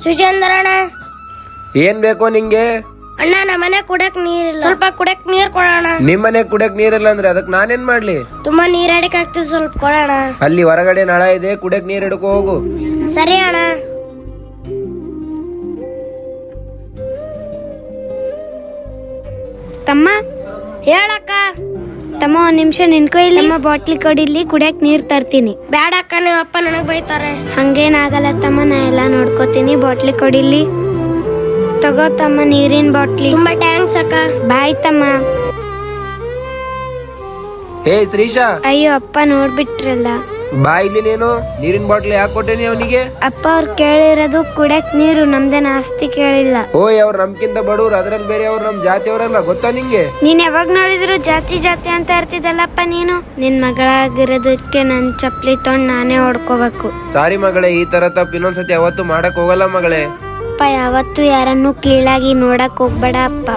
ಸುಚೇಂದ್ರ ಅಣ್ಣ, ಏನ್ ಬೇಕೋ ನಿಂಗೆ? ಅಣ್ಣ ನಮ್ಮನೆ ಕುಡಕ್ ನೀರಿಲ್ಲ, ಸ್ವಲ್ಪ ಕುಡಕ್ ನೀರ್ ಕೊಡೋಣ. ನಿಮ್ ಮನೆ ಕುಡಕ್ ನೀರಿಲ್ಲ ಅಂದ್ರೆ ಅದಕ್ ನಾನೇನ್ ಮಾಡ್ಲಿ? ತುಂಬಾ ನೀರ್ ಅಡಿಕೆ ಆಗ್ತದೆ, ಸ್ವಲ್ಪ ಕೊಡೋಣ. ಅಲ್ಲಿ ಹೊರಗಡೆ ನಳ ಇದೆ, ಕುಡಕ್ ನೀರ್ ಹಿಡ್ಕೊ ಹೋಗು. ಸರಿ ಅಣ್ಣ. ತಮ್ಮ ಹೇಳಕ್ಕ. ತಮ್ಮ ಒಂದ್ ನಿಮಿಷ ನಿನ್ಕೋ, ಇಲ್ಲಿ ಬಾಟ್ಲಿ ಕೊಡಿಲಿ, ಕುಡಿಯಕ್ ನೀರ್ ತರ್ತೀನಿ. ಬೇಡಕ್ಕ, ನಿಮ್ಮ ಅಪ್ಪ ನನಗ್ ಬೈತಾರೆ. ಹಂಗೇನಾಗಲ್ಲ ತಮ್ಮ, ನಾ ಎಲ್ಲ ನೋಡ್ಕೋತೀನಿ. ಬಾಟ್ಲಿ ಕೊಡಿಲಿ, ತಗೋ ತಮ್ಮ ನೀರಿನ ಬಾಟ್ಲಿ. ತುಂಬಾ ಟ್ಯಾಂಕ್ಸ್ ಅಕ್ಕ. ಬಾಯ್ ತಮ್ಮ. ಹೇ ಶ್ರೀಶಾ, ಅಯ್ಯೋ ಅಪ್ಪ ನೋಡ್ಬಿಟ್ರಲ್ಲ. ಬಾ ಇಲ್ಲಿ. ನೀನು ನೀರಿನ ಬಾಟ್ಲಿ ಯಾಕೆ ಕೊಟ್ಟೇನಿ ಅವನಿಗೆ? ಅಪ್ಪ ಅವ್ರು ಕೇಳಿರೋದು ಕುಡಿಯಕ್ ನೀರು, ನಮ್ದೇನ ಆಸ್ತಿ ಕೇಳಿಲ್ಲ. ಓಯ್, ಅವ್ರು ನಮ್ಕಿಂತ ಬಡವ್ರು, ಅದ್ರಲ್ಲಿ ಬೇರೆ ಅವ್ರು ನಮ್ ಜಾತಿಯವರಲ್ಲ, ಗೊತ್ತಾ ನಿಂಗೆ? ನೀನ್ ಯಾವಾಗ ನೋಡಿದ್ರು ಜಾತಿ ಜಾತಿ ಅಂತ ಇರ್ತಿದ್ದಲ್ಲಪ್ಪ ನೀನು. ನಿನ್ ಮಗಳಾಗಿರೋದಕ್ಕೆ ನನ್ ಚಪ್ಲಿ ತೊಗೊಂಡ್ ನಾನೇ ಹೊಡ್ಕೋಬೇಕು. ಸಾರಿ ಮಗಳೇ, ಈ ತರ ತಪ್ಪು ಇನ್ನೊಂದ್ಸತಿ ಯಾವತ್ತು ಮಾಡಕ್ ಹೋಗಲ್ಲ ಮಗಳೇ. ಅಪ್ಪ ಯಾವತ್ತು ಯಾರನ್ನು ಕೀಳಾಗಿ ನೋಡಕ್ ಹೋಗ್ಬೇಡ ಅಪ್ಪ.